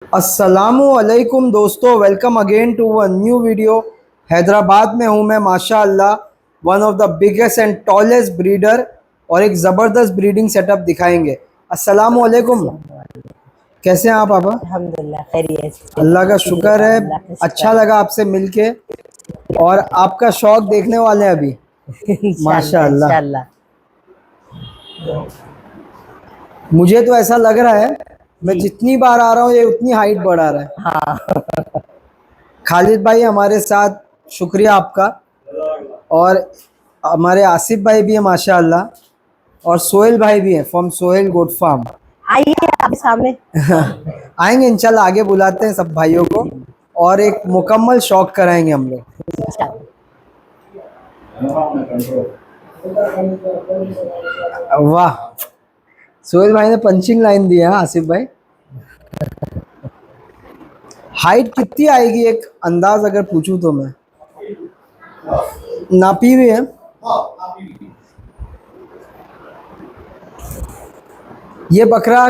अस्सलामुअलैकुम दोस्तों, welcome again to a new video. Hyderabad में हूँ मैं माशाअल्लाह, one of the biggest and tallest breeder, और एक ज़बरदस्त ब्रीडिंग सेटअप दिखाएंगे। अस्सलामुअलैकुम, कैसे हैं आप पापा? अल्हम्दुलिल्लाह खैरियत से। अल्लाह का शुक्र है, अल्लाह का अच्छा शुक्र लगा आपसे मिलके, और आपका शौक देखने वाले हैं अभी है। इंशाल्लाह माशाअल्लाह। इंशाल्लाह। मुझे तो ऐसा लग रहा है मैं जी जितनी बार आ रहा हूँ ये उतनी हाइट बढ़ा रहा है। हाँ। खालिद भाई हमारे साथ, शुक्रिया आपका। और हमारे आसिफ भाई भी है माशाअल्लाह, और सोहेल भाई भी हैं फ्रॉम सोहेल गोट फार्म। आइए आप सामने। आएंगे इंशाल्लाह, आगे बुलाते हैं सब भाइयों को, और एक मुकम्मल शौक कराएंगे हम लोग। इंशाल्लाह। वाह, सोहेल भाई ने पंचिंग लाइन दिया है। आसिफ भाई, हाइट कितनी आएगी एक अंदाज अगर पूछूं तो मैं? नापी हुई है? ये बकरा,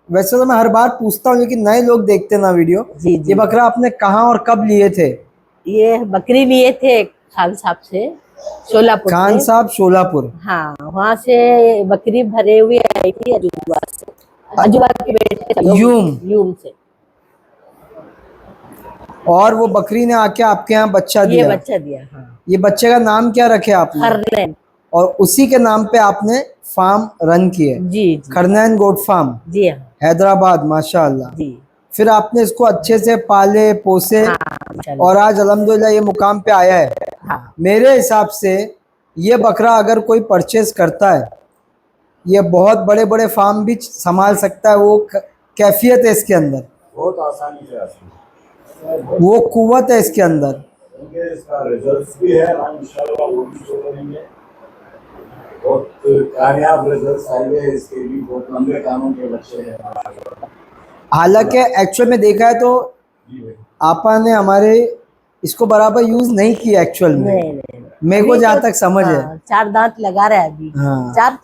वैसे तो मैं हर बार पूछता हूँ लेकिन नए लोग देखते ना वीडियो, जी ये जी। बकरा आपने कहाँ और कब लिए थे? ये बकरी लिए थे खान साहब से, शोलापुर खान से। साहब शोलापुर। हाँ, वहाँ से बकरी भरे हुए आई थी अजूबा से। अजूबा के बेटे से, यूम। यूम से। और वो बकरी ने आके आपके यहाँ बच्चा ये दिया। बच्चा दिया। हाँ, ये बच्चे का नाम क्या रखे आपने? खरनैन। और उसी के नाम पे आपने फार्म रन किए? जी जी खरनैन गोट फार्म, जी। हाँ हैदराबाद माशाअल्लाह। जी। फिर आपने इसको अच्छे से पाले पोसे, हाँ और माशाल्लाह। आज अल्हम्दुलिल्लाह ये मुकाम पे आया है। हाँ मेरे हिसाब से ये बकरा अगर कोई परचेज करता है, ये बहुत बड़े बड़े फार्म भी संभाल सकता है। वो कैफियत है इसके अंदर, बहुत आसानी से आती वो कुव्वत है इसके अंदर। है। इसका रिजल्ट भी है, हम इंशाल्लाह वो भी शो करेंगे। बहुत कामयाब रिजल्ट आएंगे इसके भी। बहुत लंबे कानों के बच्चे हैं। हालांकि एक्चुअल में देखा है तो जी भाई। आपा ने हमारे इसको बराबर यूज नहीं किया एक्चुअल में, नहीं नहीं। मेरे को अभी जहाँ तो तक समझ है। हाँ, 4 दांत लगा रहा है अभी। हाँ, 4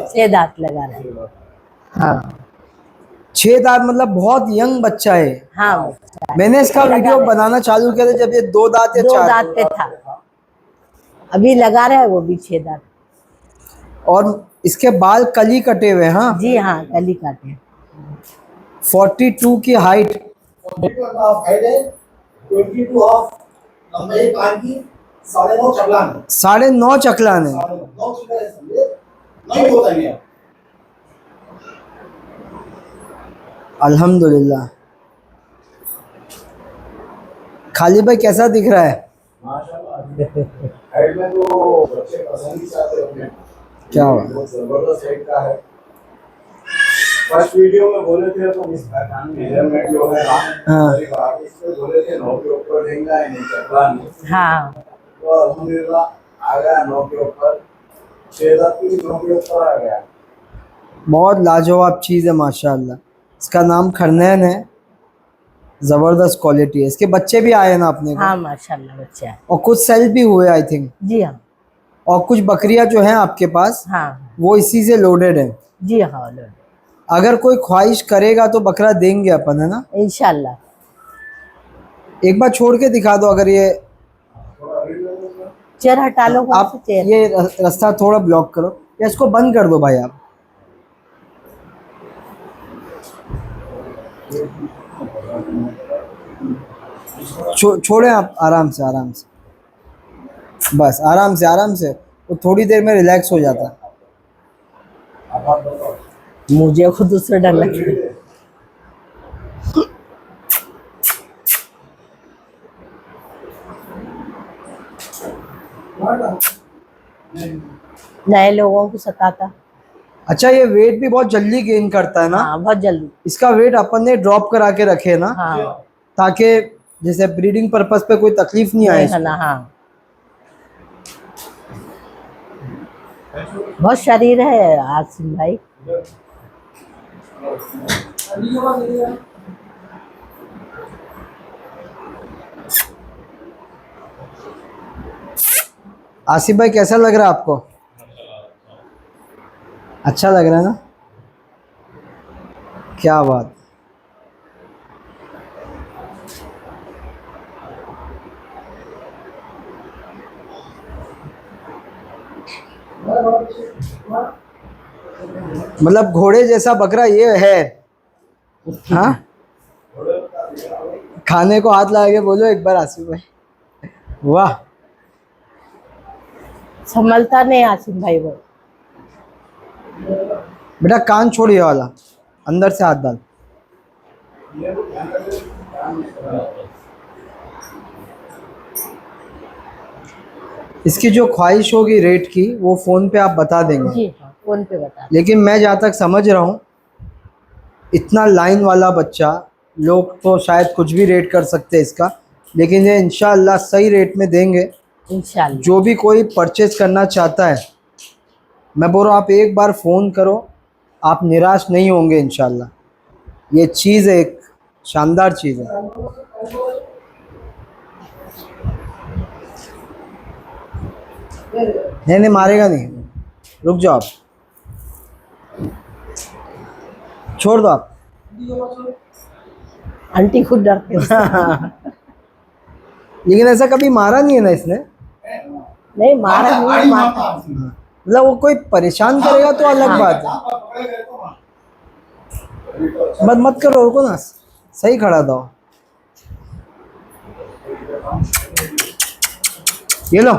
6 दांत लगा रहा है। हाँ 6 दांत मतलब बहुत यंग बच्चा है। हाँ बच्चा है। मैंने इसका लगा वीडियो रहा है। बनाना चालू किया था जब ये 2 दांत या 2 4। दांत पे था, अभी लगा रहा है वो भी 6 दांत। और इसके बाल कली कटे हुए हैं। हाँ, जी हाँ, कली काटे। 42 की हाइट, 22 हाफ लंबाई कान की, 9.5 चकलान है। 9.5 चकलान है। 9 चकलान है, समझे? नहीं होता है ये। अल्हम्दुलिल्लाह। खालिद भाई कैसा दिख रहा है? माशाल्लाह। हाइट में तो बच्चे पसंद ही चाहते हैं अपने। क्या हुआ? बहुत जबरदस्त हाइट का है। फर्स्ट वीडियो में बोले थे तो इसका कान मेजरमेंट जो है हाँ। इसमें बोले थे 9 के ऊपर देंगे, नहीं चकला नहीं। हाँ तो अल्हम्दुलिल्लाह आ गया 9 के ऊपर। 6 दांत की 9 के ऊपर आ गया। बहुत लाजवाब चीज़ है माशाल्लाह। इसका नाम खरनैन है, ज़बरदस्त क्वालिटी है। इसके बच्चे भी आए हैं ना अपने को, हाँ माशाल्लाह बच्चा है। और कुछ सेल भी हुए आई थिंक। जी हाँ। और कुछ बकरियां जो हैं आपके पास, हाँ वो इसी से लोडेड है। जी हाँ लो। अगर कोई ख्वाहिश करेगा तो बकरा देंगे अपन, है ना? इंशाल्लाह। एक बार छोड़ के दिखा दो अगर ये। चेयर हटा लो वहाँ से, आप चेयर। ये रास्ता थोड़ा ब्लॉक करो, या इसको बंद कर दो भाई आप। छोड़े आप, आराम से आराम से, बस आराम से आराम से। वो थोड़ी देर में रिलैक्स हो जाता है। मुझे खुद उससे डर लगता है। नए लोगों को सताता। अच्छा, ये वेट भी बहुत जल्दी गेन करता है ना? हाँ बहुत जल्दी। इसका वेट अपन ने ड्रॉप करा के रखे ना, हाँ ताकि जैसे ब्रीडिंग पर्पस पे कोई तकलीफ नहीं आए नहीं इसको। है ना। हाँ बहुत शरीर है आसिम भाई। आसिफ भाई कैसा लग रहा है आपको? अच्छा लग रहा है ना? क्या बात। मतलब घोड़े जैसा बकरा ये है। हाँ, खाने को हाथ लगा के बोलो एक बार आसिफ भाई। वाह, संभलता नहीं आसिफ भाई वो। बेटा कान छोड़ ये वाला, अंदर से हाथ डाल। इसकी जो ख्वाहिश होगी रेट की वो फ़ोन पे आप बता देंगे। जी हाँ, फोन पे बता। लेकिन मैं जहाँ तक समझ रहा हूँ, इतना लाइन वाला बच्चा, लोग तो शायद कुछ भी रेट कर सकते हैं इसका, लेकिन ये इंशाअल्लाह सही रेट में देंगे। इंशाल्लाह। जो भी कोई परचेज़ करना चाहता है, मैं बोल रहा हूँ आप एक बार फ़ोन करो, आप निराश नहीं होंगे इंशाअल्लाह। ये चीज़ एक शानदार चीज़ है। नहीं मारेगा नहीं, रुक जाओ आप, छोड़ दो आप। आंटी खुद डरते हैं। लेकिन ऐसा कभी मारा नहीं है ना इसने। नहीं मारा नहीं मारता। मतलब वो कोई परेशान करेगा तो अलग बात है। मत करो, रुको ना, सही खड़ा था। ये लो,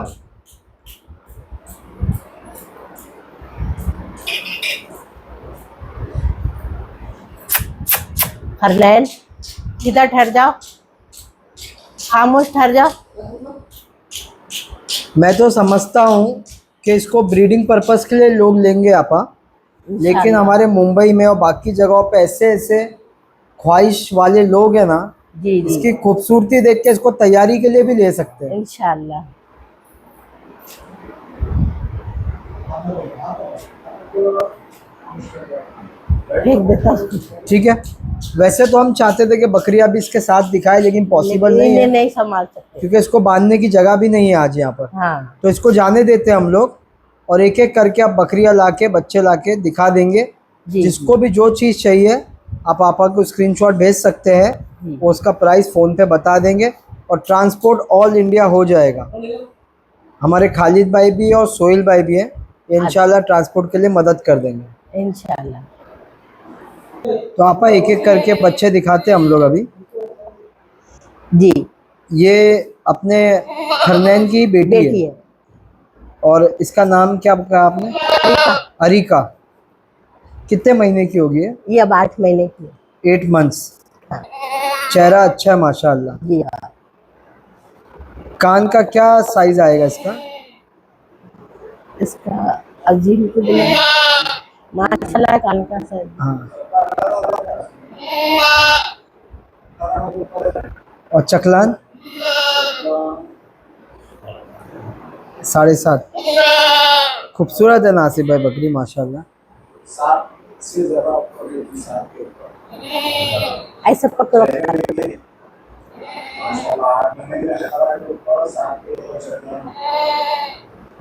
हरलैन इधर ठहर जाओ, खामोश ठहर जाओ। मैं तो समझता हूँ कि इसको ब्रीडिंग पर्पस के लिए लोग लेंगे आपा, लेकिन इंशाल्लाह। हमारे मुंबई में और बाकी जगहों पे ऐसे ऐसे ख्वाहिश वाले लोग हैं ना, जी जी इसकी खूबसूरती देख के इसको तैयारी के लिए भी ले सकते हैं। इंशाल्लाह। फेंक देता हूँ। ठीक है, वैसे तो हम चाहते थे कि बकरियां भी इसके साथ दिखाए, लेकिन पॉसिबल लेकिन नहीं इन्हें है नहीं संभाल सकते। क्योंकि इसको बांधने की जगह भी नहीं है आज यहाँ पर। हाँ तो इसको जाने देते हैं हम लोग, और एक एक करके आप बकरियां लाके बच्चे लाके दिखा देंगे। जी जिसको भी जो चीज़ चाहिए आप आपा को स्क्रीनशॉट भेज सकते हैं, जी। वो उसका प्राइस फ़ोन पे बता देंगे, और ट्रांसपोर्ट ऑल इंडिया हो जाएगा। हमारे खालिद भाई भी और सोहेल भाई भी हैं, ये इंशाल्लाह ट्रांसपोर्ट के लिए मदद कर देंगे। इंशाल्लाह। तो आपा एक एक करके बच्चे दिखाते हैं हम लोग अभी। जी ये अपने खरनैन की बेटी बेटी है, है। और इसका नाम क्या कहा आपने? अरिका। कितने महीने की होगी है? ये अब 8 महीने की है। 8 मंथ्स। हाँ। चेहरा अच्छा है माशाल्लाह। जी हाँ। कान का क्या साइज आएगा इसका? इसका अजीम को बोला माशाल्लाह कान का सर। हाँ, और चकलान 7.5। खूबसूरत है नासिब भाई बकरी माशाल्लाह। 7 से ज़्यादा कभी 7 के ऊपर। ऐसा पकड़ो।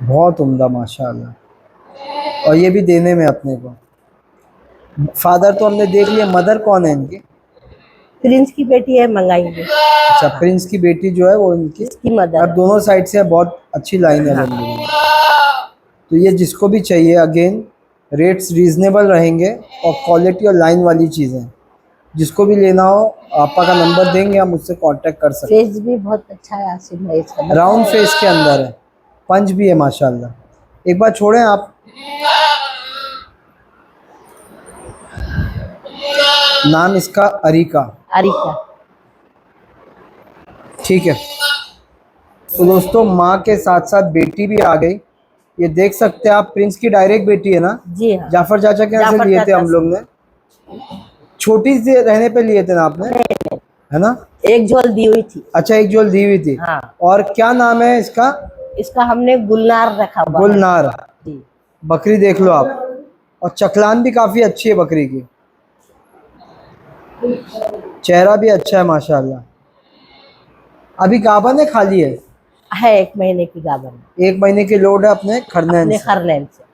बहुत उम्दा माशाल्लाह। और ये भी देने में अपने को। फादर तो हमने देख लिया, मदर कौन है इनकी? प्रिंस की बेटी है, मंगाएंगे। अच्छा, प्रिंस की बेटी जो है वो इनकी। इसकी मदर अब दोनों साइड से बहुत अच्छी लाइन है अल्हम्दुलिल्लाह। तो ये जिसको भी चाहिए, अगेन रेट्स रीज़नेबल रहेंगे और क्वालिटी और लाइन वाली चीज़ें। जिसको भी लेना हो आपा का नंबर देंगे, आप मुझसे कांटेक्ट कर सकते फेस भी बहुत अच्छा है आसिफ भाई इसका। हैं। राउंड फेस के अंदर है, पंच भी है माशाल्लाह। एक बार छोड़ें आप। नाम इसका अरिका। अरिका। ठीक है, तो दोस्तों माँ के साथ साथ बेटी भी आ गई। ये देख सकते हैं आप, प्रिंस की डायरेक्ट बेटी है ना? जी हाँ। जाफर चाचा के यहाँ से जाफर लिए थे चाचा हम लोग ने, छोटी सी रहने पे लिए थे ना आपने, है ना? एक झोल दी हुई थी। अच्छा, एक जोल दी हुई थी। हाँ। और क्या नाम है इसका? इसका हमने गुलनार रखा हुआ है। गुलनार। जी। बकरी देख लो आप, और चकलान भी काफ़ी अच्छी है बकरी की। चेहरा भी अच्छा है माशाल्लाह। अभी गाभन है खाली है? 1 महीने की गाभन। 1 महीने की लोड है अपने खरनैन अपने से। खरलैन से।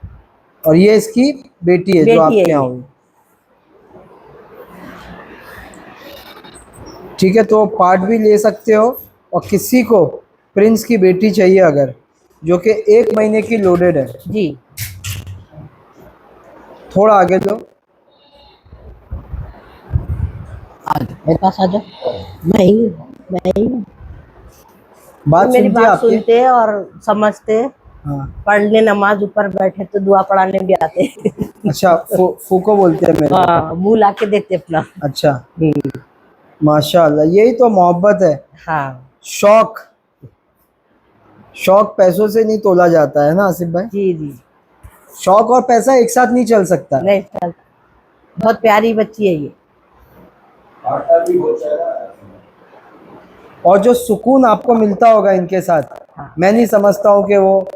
और ये इसकी बेटी है बेटी जो आपके है यहाँ ये। हुई। ठीक है, तो पार्ट भी ले सकते हो, और किसी को प्रिंस की बेटी चाहिए अगर, जो कि 1 महीने की लोडेड है, जी थोड़ा आगे लो। मेरे पास आ जाओ। मैं बात मेरी सुनती है बात आपकी? सुनते हैं और समझते हैं। हाँ। पढ़ने नमाज ऊपर बैठे तो दुआ पढ़ाने भी आते हैं। अच्छा, फूको बोलते हैं मेरे को। हाँ, मुंह ला के देते अपना। अच्छा, माशाल्लाह, यही तो मोहब्बत है। हाँ शौक, शौक पैसों से नहीं तोला जाता है ना आसिफ भाई। जी जी। शौक और पैसा एक साथ नहीं चल सकता। नहीं चलता। बहुत प्यारी बच्ची है ये। आटा भी बहुत सारा है। और जो सुकून आपको मिलता होगा इनके साथ, हाँ। मैं नहीं समझता हूँ कि वो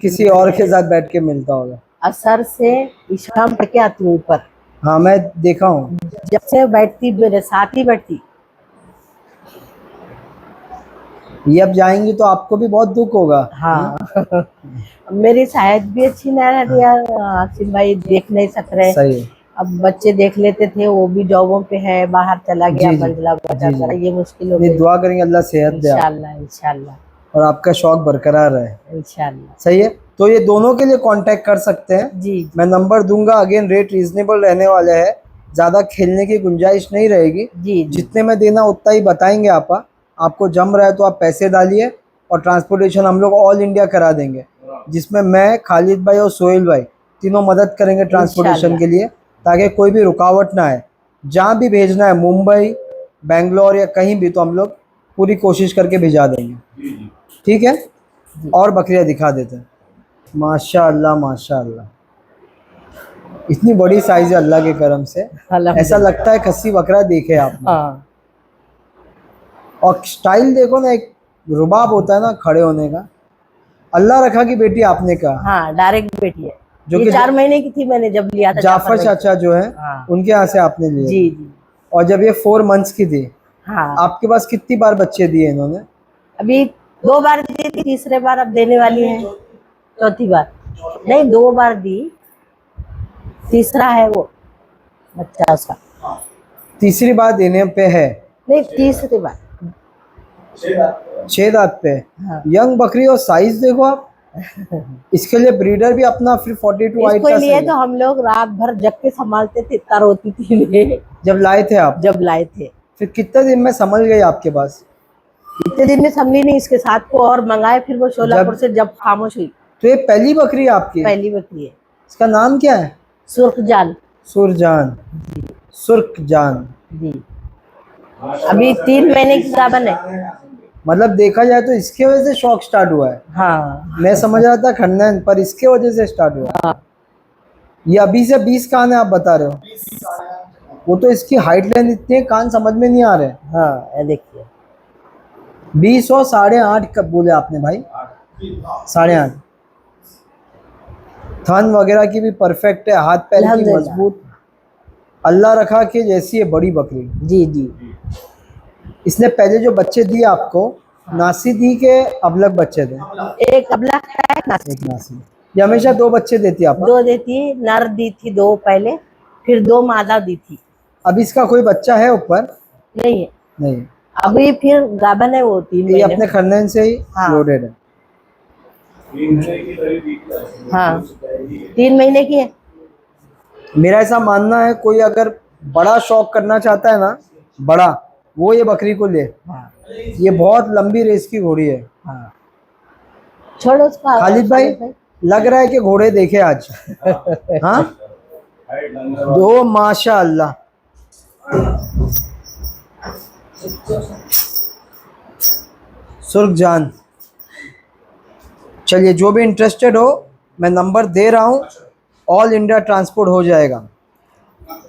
किसी और के साथ बैठ के मिलता होगा। असर से इशाम पढ़ के आती हूँ ऊपर। हाँ, मैं देखा हूँ। जब से बैठती मेरे साथ ही बैठती। ये अब जाएंगी तो आपको भी बहुत दुख होगा। हाँ। मेरी शायद भी अच्छी ना रहती यार, आसिफ भाई देख नहीं सक रहे। सही है। अब बच्चे देख लेते थे, वो भी जॉबों पे है, बाहर चला गया जी, जी। मंजिला बचा जी, जी। जरा ये मुश्किल हो नहीं, गई। दुआ करेंगे अल्लाह सेहत दे आप इंशाल्लाह इंशाल्लाह और आपका शौक बरकरार रहे। इंशाल्लाह। सही है, तो ये दोनों के लिए कांटेक्ट कर सकते हैं। जी मैं नंबर दूंगा। अगेन रेट रीजनेबल रहने वाले हैं, ज़्यादा खेलने की गुंजाइश नहीं रहेगी। जी जी। जितने में देना उतना ही बताएंगे। आपको जम रहा है तो आप पैसे डालिए और ट्रांसपोर्टेशन हम लोग ऑल इंडिया करा देंगे, जिसमें मैं, खालिद भाई और सोहेल भाई तीनों मदद करेंगे ट्रांसपोर्टेशन के लिए, ताकि कोई भी रुकावट ना आए। जहाँ भी भेजना है, मुंबई, बेंगलोर या कहीं भी, तो हम लोग पूरी कोशिश करके भिजा देंगे। ठीक है, और बकरियाँ दिखा देते हैं। माशाअल्लाह माशाअल्लाह, इतनी बड़ी साइज है अल्लाह के करम से। ऐसा लगता है खस्सी बकरा देखे आपने। हाँ और स्टाइल देखो ना, एक रुबाब होता है ना खड़े होने का। अल्लाह रखा की बेटी आपने कहा। हाँ, डायरेक्ट बेटी है। जो ये कि 4 महीने की थी मैंने जब लिया था जाफर भाई चाचा जो है, हाँ। उनके यहाँ से आपने लिए जी थे। जी। और जब ये 4 मंथ्स की थी, हाँ, आपके पास कितनी बार बच्चे दिए इन्होंने? अभी 2 बार दी थी, तीसरे बार अब देने वाली है। चौथी बार नहीं, 2 बार दी, तीसरा है वो बच्चा उसका। तीसरी बार देने पे है। नहीं, तीसरी बार। 6 दांत पे। हाँ। यंग बकरी और साइज देखो आप। इसके लिए ब्रीडर भी अपना फिर 42 हाइट इसको का लिए चाहिए। तो हम लोग रात भर जग के संभालते थे, इतना रोती थी ये। जब लाए थे आप, जब लाए थे फिर कितने दिन में संभल गई आपके पास? इतने दिन में समझी नहीं, इसके साथ को और मंगाए, फिर वो शोलापुर से जब खामोश हुई। तो ये पहली बकरी है आपकी? पहली बकरी है। इसका नाम क्या है? सुर्खजान। सुरजान। सुर्खजान। जी। अभी 3 महीने की गाभन है। मतलब देखा जाए तो इसके वजह से शौक स्टार्ट हुआ है। हाँ मैं समझ रहा था खन्नन, पर इसके वजह से स्टार्ट हुआ। हाँ। ये अभी से 20 कान है आप बता रहे हो? वो तो इसकी हाइट लेंथ इतनी है, कान समझ में नहीं आ रहे। हाँ, ये देखिए 20 और 8.5 कब बोले आपने भाई? 8.5। थन वगैरह की भी परफेक्ट है, हाथ पैर की अल्हम्दुलिल्लाह। मजबूत। अल्लाह रखा कि जैसी है बड़ी बकरी। जी जी। इसने पहले जो बच्चे दिए आपको, नासी दी के अबलग बच्चे थे? एक अबला है, एक नासी। ये हमेशा 2 बच्चे देती है आपको? 2 देती, नर दी थी 2 पहले, फिर 2 मादा दी थी। अब इसका कोई बच्चा है ऊपर? नहीं है नहीं। अभी, फिर गाभन है वो 3 ये महीने। अपने खन्नन से ही हाँ। लोडेड है। हाँ, 3 महीने की है। मेरा ऐसा मानना है, कोई अगर बड़ा शौक करना चाहता है ना, बड़ा, वो ये बकरी को ले। हाँ ये बहुत लंबी रेस की घोड़ी है। हाँ। छोड़ो उसका। खालिद भाई, लग रहा है कि घोड़े देखे आज। हाँ, 2 माशाअल्लाह। सुर्खजान। चलिए, जो भी इंटरेस्टेड हो, मैं नंबर दे रहा हूँ, ऑल इंडिया ट्रांसपोर्ट हो जाएगा।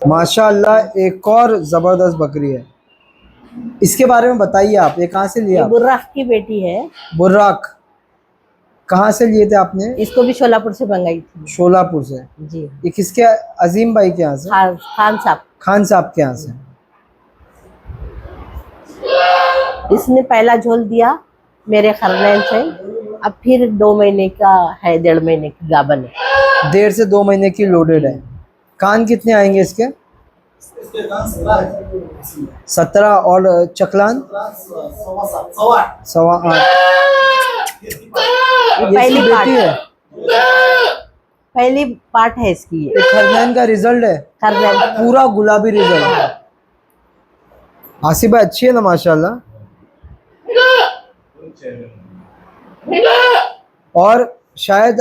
माशाअल्लाह, एक और ज़बरदस्त बकरी है। इसके बारे में बताइए आप, ये कहाँ से ये लिया? बुर्राक की बेटी है। बुर्राक। कहाँ से लिए थे आपने? इसको भी शोलापुर से मंगाई थी। शोलापुर से। जी। ये किसके? अजीम भाई के यहाँ से? खान साहब। खान साहब के यहाँ से। इसने पहला झोल दिया मेरे खरनैन से, अब फिर 2 महीने का है, 1.5 महीने की गाभन है। 1.5 से 2 महीने की लोडेड है। कान कितने आएंगे इसके? 17। और चकलान? 8.25। ये ये पहली इसकी पार्ट बेटी है? पहली पार्ट है इसकी ये ये खरनैन का रिजल्ट है, खरनैन। पूरा गुलाबी रिजल्ट। आसिफ भाई अच्छी है ना माशाल्लाह। और शायद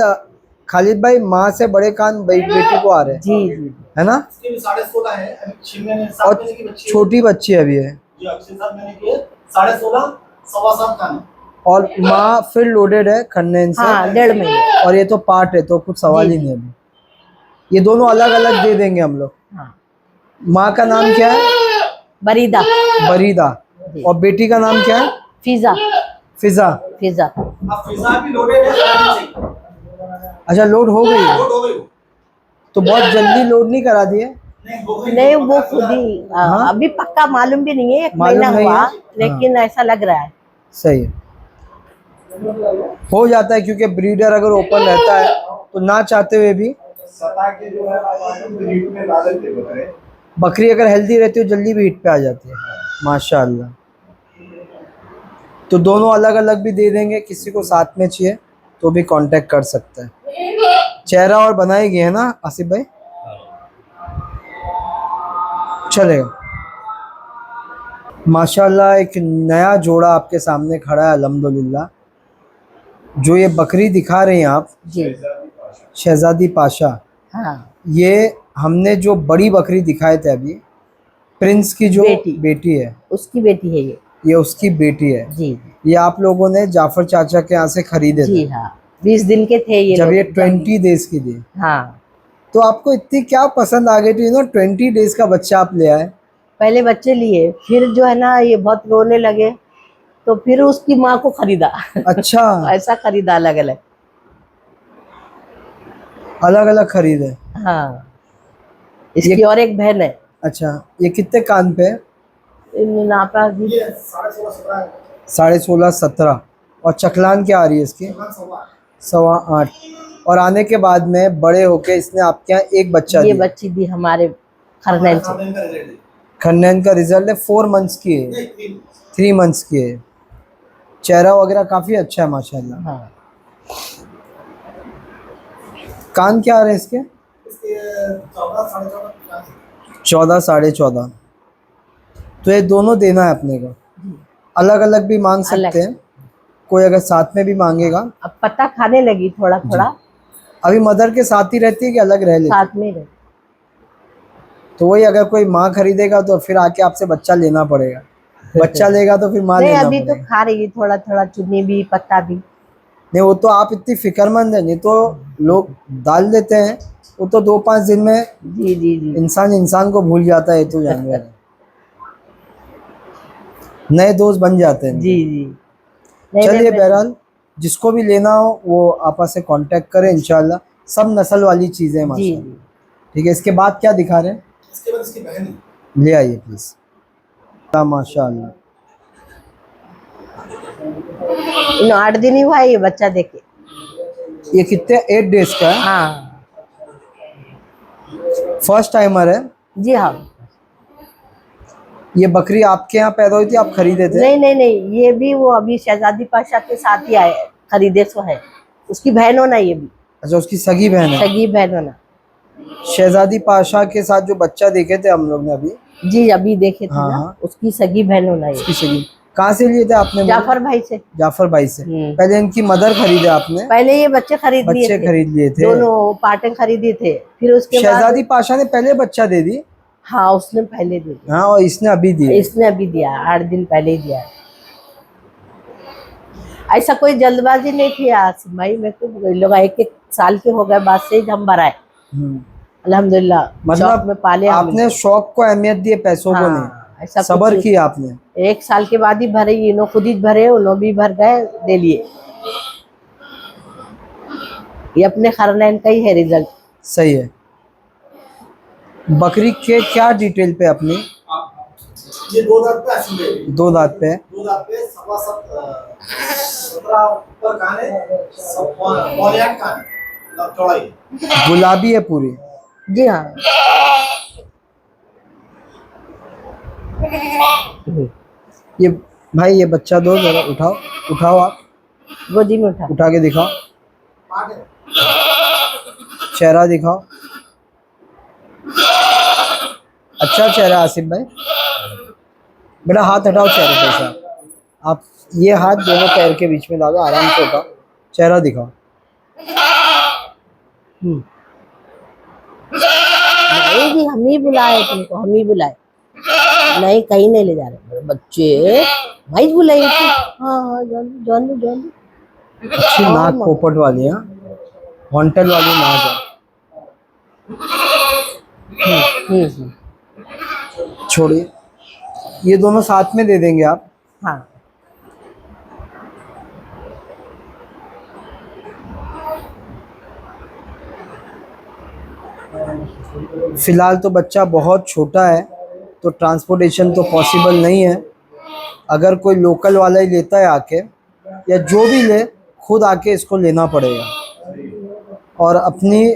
खालिद भाई माँ से बड़े कान बेटी को आ रहे हैं, जी जी है ना? इसकी भी 16.5 है, अभी 6 महीने 7 और महीने की बच्ची है। छोटी बच्ची अभी है, जी, अब 6-7 महीने की है, 16.5 सवा 7 का है। और माँ फिर लोडेड है खन्नेन से। हाँ 1.5 महीने। और ये तो पार्ट है, तो कुछ सवाल जी, ही नहीं है अभी। ये दोनों अलग अलग दे देंगे हम लोग। हाँ माँ का नाम क्या है? बरीदा। बरीदा। जी। और बेटी का नाम क्या है? फिजा। फिजा। फिजा। अब फिजा भी लोडेड है, साढ़े 3 से। अच्छा लोड हो गई है, लोड हो गई वो। तो बहुत जल्दी लोड नहीं करा दिए? नहीं, हो गई। नहीं वो खुद ही हाँ? अभी पक्का मालूम भी नहीं है, 1 मालूम महीना नहीं हुआ, है? लेकिन ऐसा लग रहा है। सही है, हो जाता है क्योंकि ब्रीडर अगर ओपन रहता है तो ना चाहते हुए भी सता के जो है हीट में डाल देते बकरे। बकरी अगर हेल्दी रहती है जल्दी भी हिट पे आ जाती है माशाल्लाह। तो दोनों अलग अलग भी दे देंगे, किसी को साथ में चाहिए तो भी कांटेक्ट कर सकता है। चेहरा और बनाएगी है ना आसिफ भाई? चलेगा माशाल्लाह। एक नया जोड़ा आपके सामने खड़ा है अल्हम्दुलिल्लाह। जो ये बकरी दिखा रहे हैं आप, जी शहजादी पाशा, हाँ ये हमने जो बड़ी बकरी दिखाए थे अभी, प्रिंस की जो बेटी है, उसकी बेटी है ये उसकी बेटी है। जी ये आप लोगों ने जाफर चाचा के यहाँ से खरीदे जी थे हाँ 20 दिन के थे ये जब लोग, ये 20 डेज की थी। हाँ तो आपको इतनी क्या पसंद आ गई थी 20 डेज का बच्चा आप ले आए? पहले बच्चे लिए, फिर जो है ना ये बहुत रोने लगे, तो फिर उसकी माँ को खरीदा। अच्छा ऐसा खरीदा अलग अलग। अलग अलग खरीदे। हाँ इसकी और एक बहन है। अच्छा ये कितने कान पे है? नापा भी ये 16.5-17 है। 16.5-17। और चकलान क्या आ रही है इसकी? 8.25। और आने के बाद में बड़े होके इसने आपके यहाँ एक बच्चा ये दिया। बच्ची दी हमारे खरनैन से। खाने का रिजल्ट है। खन्नैन का रिजल्ट है, 4 मंथ्स की है, नहीं, 3। 3 मंथ्स की है। चेहरा वगैरह काफी अच्छा है माशाल्लाह। हाँ कान क्या आ रहे हैं इसके? इसके 14-14.5 14 14.5। तो ये दोनों देना है अपने को, अलग अलग भी मांग अलग। सकते हैं, कोई अगर साथ में भी मांगेगा। अब पत्ता खाने लगी थोड़ा थोड़ा, अभी मदर के साथ ही रहती है कि अलग रह लेती है? साथ में रहे। तो वही अगर कोई माँ खरीदेगा तो फिर आके आपसे बच्चा लेना पड़ेगा, बच्चा लेगा तो फिर माँ नहीं लेना अभी तो पड़ेगा। खा रही है थोड़ा थोड़ा, चुन्नी भी पत्ता भी। नहीं वो तो आप इतनी फिक्रमंद है, नहीं तो लोग डाल देते हैं, वो तो 2-5 दिन में जी जी जी इंसान को भूल जाता है। ये तो जानवर है, नए दोस्त बन जाते हैं। जी जी नहीं, चलिए नहीं, बहरहाल जिसको भी लेना हो वो आपस से कांटेक्ट करें इंशाल्लाह। सब नस्ल वाली चीज़ें हैं जी माशाल्लाह। जी ठीक है, इसके बाद क्या दिखा रहे हैं? इसके बाद इसकी बहन है। ले आइए प्लीज। माशाल्लाह 8 दिन ही हुआ है ये बच्चा देखे। ये कितने 8 डेज का है? हाँ फर्स्ट टाइमर है। जी हाँ। ये बकरी आपके यहाँ पैदा हुई थी, आप खरीदे थे? नहीं नहीं नहीं, ये भी वो अभी शहजादी पाशा के साथ ही आए, खरीदे सो है। उसकी बहन होना ये भी, अच्छा उसकी सगी बहन है। सगी बहन होना। शहजादी पाशा के साथ जो बच्चा देखे थे हम लोग ने अभी, जी अभी देखे थे हाँ, ना, हाँ। उसकी सगी बहन होना ये। उसकी सगी कहाँ से लिए थे आपने? जाफर भाई से। जाफर भाई से। हम्म। पहले इनकी मदर खरीदे आपने? पहले ये बच्चे खरीद लिए बच्चे थे, खरीद लिए थे। दोनों पार्टें खरीदी थे, फिर उसके बाद शहजादी पाशा ने पहले बच्चा दे दी। हाँ उसने पहले दे दिया। हाँ और इसने अभी दिया। इसने अभी दिया, 8 दिन पहले ही दिया। ऐसा कोई जल्दबाजी नहीं थी आज भाई, मेरे को लोग 1-1 साल के हो गए बाद से ही हम भराए हम्म। अल्हम्दुलिल्लाह। शौक मतलब में पाले हम आपने शौक को अहमियत दी, पैसों को हाँ, नहीं, ऐसा सब्र कुछ किया आपने। 1 साल के बाद ही भरे, इन्हों खुद ही भरे, उन्हों भी भर गए, दे लिए। ये अपने खरनैन का ही है रिजल्ट। सही है। बकरी के क्या डिटेल पे अपनी? ये 2 दांत पे ऐसी है। 2 दांत पे है। 2 दांत पे 17 ऊपर कान है, 8 कान है, मतलब चौड़ाई। गुलाबी है पूरी। जी हाँ। ये भाई ये बच्चा दो जरा, उठाओ उठाओ, आप गोदी में उठा। उठा के दिखाओ। पार्ट है। चेहरा दिखाओ। अच्छा चेहरा आसिफ भाई। बेटा हाथ हटाओ चेहरे पे से। आप ये हाथ दोनों पैर के बीच में डालो, आराम से उठाओ, चेहरा दिखाओ। नहीं जी, हम ही बुलाए तुमको, हम ही बुलाए। नहीं, कहीं नहीं ले जा रहे बच्चे, भाई बुलाइए थी। हाँ हाँ, जान जान जान। अच्छी नाक पोपट वाली है, हॉन्टेल वाली नाक है। छोड़िए, ये दोनों साथ में दे देंगे आप। हाँ। फिलहाल तो बच्चा बहुत छोटा है, तो ट्रांसपोर्टेशन तो पॉसिबल नहीं है। अगर कोई लोकल वाला ही लेता है आके, या जो भी ले, खुद आके इसको लेना पड़ेगा और अपनी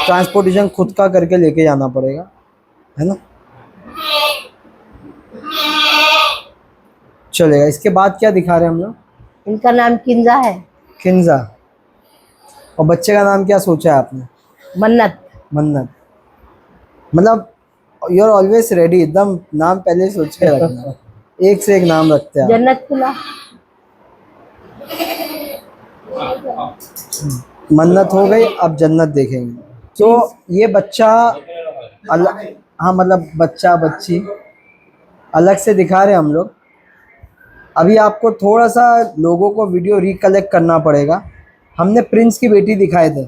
ट्रांसपोर्टेशन खुद का करके लेके जाना पड़ेगा, है ना। चलेगा। इसके बाद क्या दिखा रहे हैं हम लोग? इनका नाम किंजा है। किंजा। और बच्चे का नाम क्या सोचा है आपने? मन्नत। मन्नत। मतलब यू आर ऑलवेज रेडी, एकदम नाम पहले सोच के रखना। एक से एक नाम रखते हैं आप। जन्नत खुला। मन्नत हो गई, अब जन्नत देखेंगे। तो ये बच्चा अलग, हाँ मतलब बच्चा बच्ची अलग से दिखा रहे हैं हम लोग। अभी आपको थोड़ा सा लोगों को वीडियो रिकलेक्ट करना पड़ेगा। हमने प्रिंस की बेटी दिखाए थे,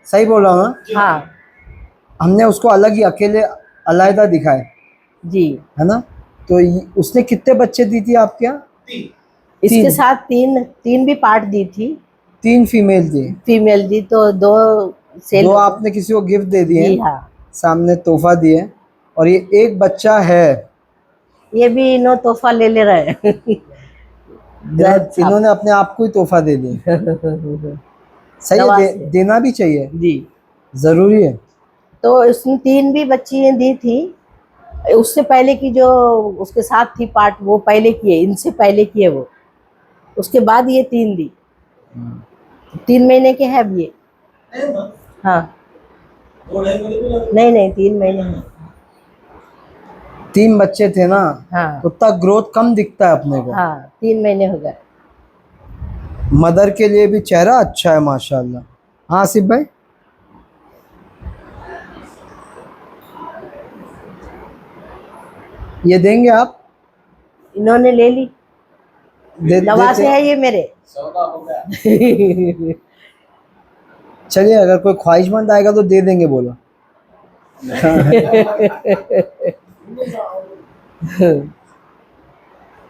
सही बोल रहा हूँ ना? हाँ हमने उसको अलग ही अकेले अलहदा दिखाए, जी। है ना। तो उसने कितने बच्चे दी थी आपके यहाँ? इसके तीन। साथ तीन भी पार्ट दी थी। 3 फीमेल थी। फीमेल दी तो 2 सेल। 2 आपने किसी को गिफ्ट दे दिए, जी हाँ। सामने तोहफा दिए, और ये एक बच्चा है। ये भी इन्हों तोहफा ले रहे हैं। इन्होंने अपने आप को ही तोहफा दे दिया। सही है, देना भी चाहिए जी, जरूरी है। तो उसने 3 भी बच्चियां दी थी। उससे पहले की जो उसके साथ थी पार्ट, वो पहले किए, इनसे पहले किए वो। उसके बाद ये 3 दी। 3 महीने के हैं अब ये। हाँ नहीं 3 महीने हैं। 3 बच्चे थे ना, हाँ उतना ग्रोथ कम दिखता है अपने को। हाँ, 3 महीने हो गए। मदर के लिए भी चेहरा अच्छा है माशाल्लाह। हाँ आसिफ भाई, ये देंगे आप? इन्होंने ले ली। नवासे है ये मेरे। चलिए, अगर कोई ख्वाहिशमंद आएगा तो दे देंगे, बोलो।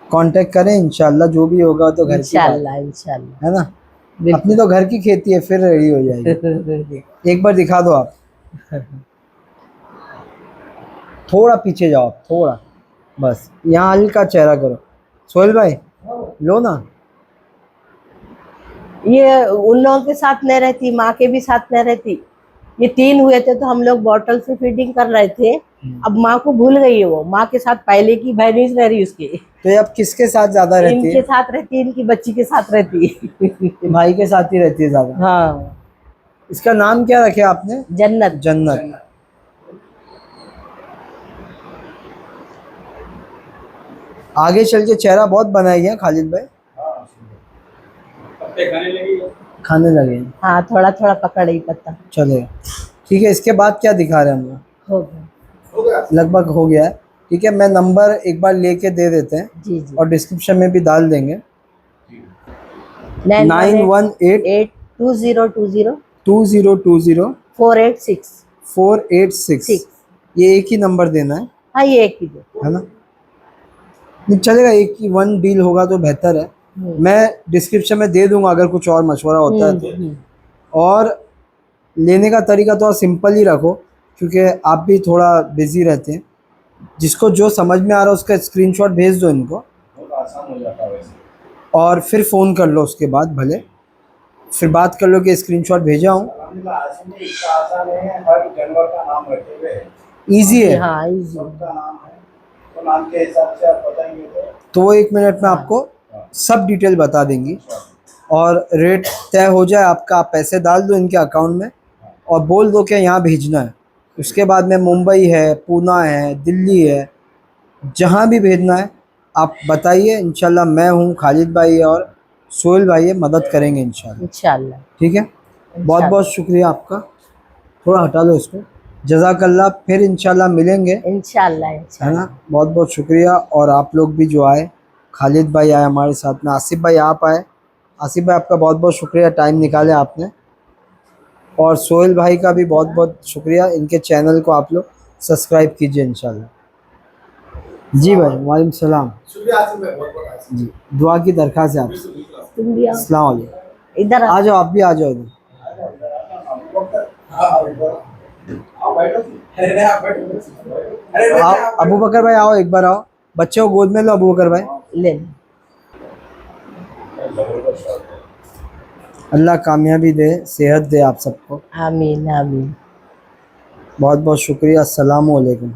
कांटेक्ट करें, इंशाल्लाह जो भी होगा तो घर की बात इंशाल्लाह इंशाल्लाह, है ना। अपनी तो घर की खेती है, फिर रेडी हो जाएगी। एक बार दिखा दो आप। थोड़ा पीछे जाओ, थोड़ा, बस यहाँ हल्का चेहरा करो। सोहेल भाई लो ना। ये उन लोगों के साथ नहीं रहती, माँ के भी साथ नहीं रहती। ये 3 हुए थे तो हम लोग बॉटल से फीडिंग कर रहे थे। अब माँ को भूल गई है वो, माँ के साथ पहले की भैंस रह रही उसकी। तो ये अब किसके साथ ज्यादा रहती इनके है? साथ रहती है, इनकी बच्ची के साथ रहती है। भाई के साथ ही रहती है ज्यादा। हाँ। इसका नाम क्या रखे आपने? जन्नत। जन्नत। आगे चल के चेहरा बहुत बनाई है खालिद भाई। खाने लगे हैं। हाँ, थोड़ा थोड़ा पकड़ ही पत्ता। चलेगा, ठीक है। इसके बाद क्या दिखा रहे हैं हम लोग? हो गया। हो गया। लगभग हो गया है, ठीक है। मैं नंबर एक बार लेके दे देते हैं जी जी। और डिस्क्रिप्शन में भी डाल देंगे। 918 2020 2020 486। 486। ये एक ही नंबर देना है, हाँ, ये एक ही दो। है ना। नहीं चलेगा, एक ही 1 डील होगा तो बेहतर है। मैं डिस्क्रिप्शन में दे दूंगा अगर कुछ और मशवरा होता है तो। और लेने का तरीका थोड़ा सिंपल ही रखो, क्योंकि आप भी थोड़ा बिजी रहते हैं। जिसको जो समझ में आ रहा है उसका स्क्रीनशॉट भेज दो इनको, बहुत आसान हो जाता है वैसे। और फिर फ़ोन कर लो उसके बाद, भले फिर बात कर लो कि स्क्रीनशॉट भेजा हूँ। अल्हम्दुलिल्लाह आसिम में इतना आसान है, हर जानवर का नाम रखे हुए हैं, ईजी है। हाँ इजी। सबका नाम है, तो नाम के हिसाब से आप बताएंगे तो वो 1 मिनट में आपको सब डिटेल बता देंगी, और रेट तय हो जाए आपका, आप पैसे डाल दो इनके अकाउंट में और बोल दो कि यहाँ भेजना है। उसके बाद में मुंबई है, पूना है, दिल्ली है, जहाँ भी भेजना है आप बताइए। इंशाल्लाह मैं हूँ, खालिद भाई है और सोहेल भाई है, मदद करेंगे इंशाल्लाह। इंशाल्लाह। ठीक है, बहुत बहुत शुक्रिया आपका। थोड़ा हटा लो इसको। जज़ाकल्लाह, फिर इंशाल्लाह मिलेंगे, इंशाल्लाह है इंशाल्लाह। ना। बहुत बहुत शुक्रिया। और आप लोग भी जो आए, खालिद भाई आए हमारे साथ में, आसिफ भाई आप आए। आसिफ भाई आपका बहुत बहुत शुक्रिया, टाइम निकाले आपने। और सोहेल भाई का भी बहुत बहुत शुक्रिया। इनके चैनल को आप लोग सब्सक्राइब कीजिए इंशाल्लाह। जी भाई, वालेकुम सलाम। शुक्रिया आसिफ भाई, बहुत बहुत आसिफ। जी, दुआ की दरख्वास्त है आपसे। तुम भी आओ, अस्सलाम वालेकुम। इधर आ जाओ, आप भी आ जाओ इधर। आओ अबू बकर भाई, आओ एक बार आओ। बच्चे को गोद में लो अबू बकर भाई। ले लो। अल्लाह कामयाबी दे, सेहत दे आप सबको। आमीन आमीन। बहुत बहुत शुक्रिया। अस्सलाम वालेकुम।